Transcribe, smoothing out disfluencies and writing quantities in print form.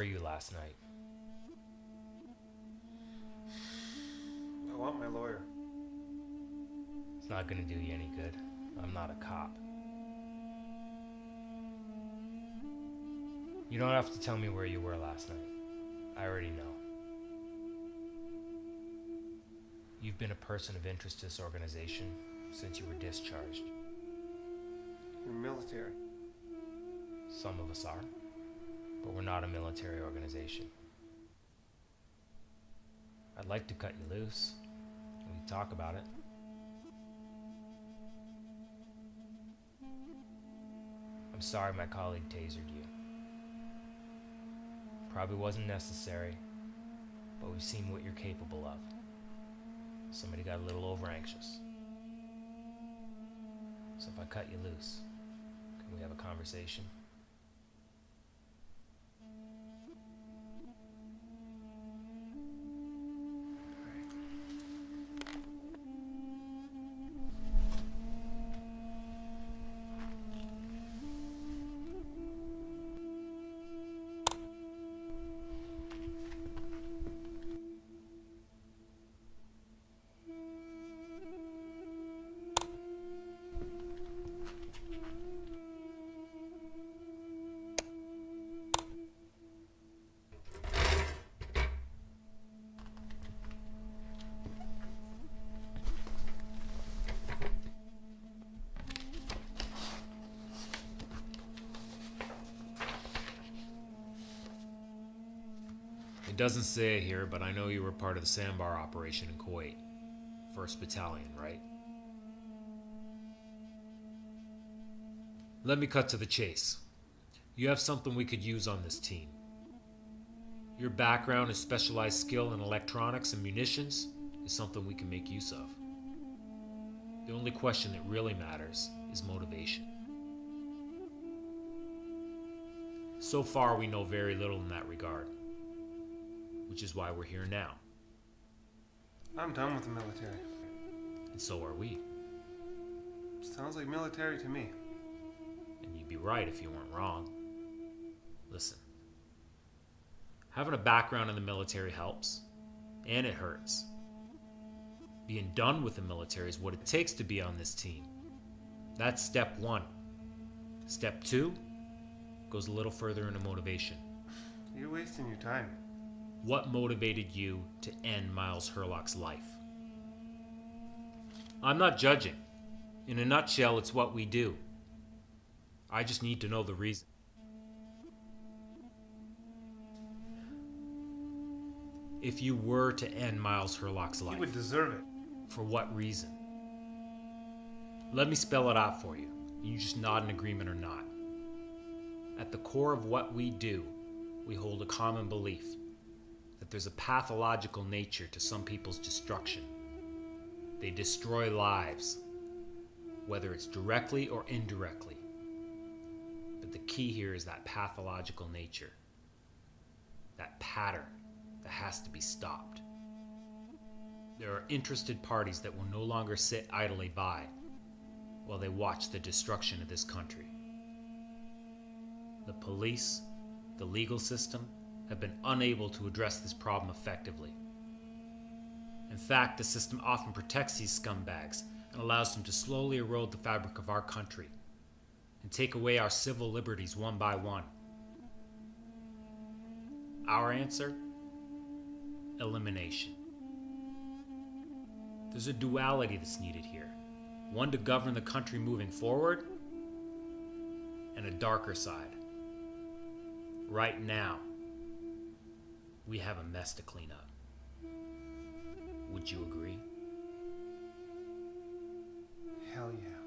you last night? I want my lawyer. It's not gonna do you any good. I'm not a cop. You don't have to tell me where you were last night. I already know. You've been a person of interest to this organization since you were discharged. You're military. Some of us are, but we're not a military organization. I'd like to cut you loose. We can talk about it. I'm sorry my colleague tasered you. Probably wasn't necessary, but we've seen what you're capable of. Somebody got a little over anxious. So if I cut you loose, can we have a conversation? It doesn't say it here, but I know you were part of the sandbar operation in Kuwait. 1st Battalion, right? Let me cut to the chase. You have something we could use on this team. Your background and specialized skill in electronics and munitions is something we can make use of. The only question that really matters is motivation. So far, we know very little in that regard, which is why we're here now. I'm done with the military. And so are we. Sounds like military to me. And you'd be right if you weren't wrong. Listen, having a background in the military helps, and it hurts. Being done with the military is what it takes to be on this team. That's step 1. Step 2 goes a little further into motivation. You're wasting your time. What motivated you to end Miles Herlock's life? I'm not judging. In a nutshell, it's what we do. I just need to know the reason. If you were to end Miles Herlock's life, You would deserve it. for what reason? Let me spell it out for you. You just nod in agreement or not. At the core of what we do, we hold a common belief that there's a pathological nature to some people's destruction. They destroy lives, whether it's directly or indirectly. But the key here is that pathological nature, that pattern that has to be stopped. There are interested parties that will no longer sit idly by while they watch the destruction of this country. The police, the legal system, have been unable to address this problem effectively. In fact, the system often protects these scumbags and allows them to slowly erode the fabric of our country and take away our civil liberties one by one. Our answer? Elimination. There's a duality that's needed here. One to govern the country moving forward, and a darker side. Right now, we have a mess to clean up. Would you agree? Hell yeah.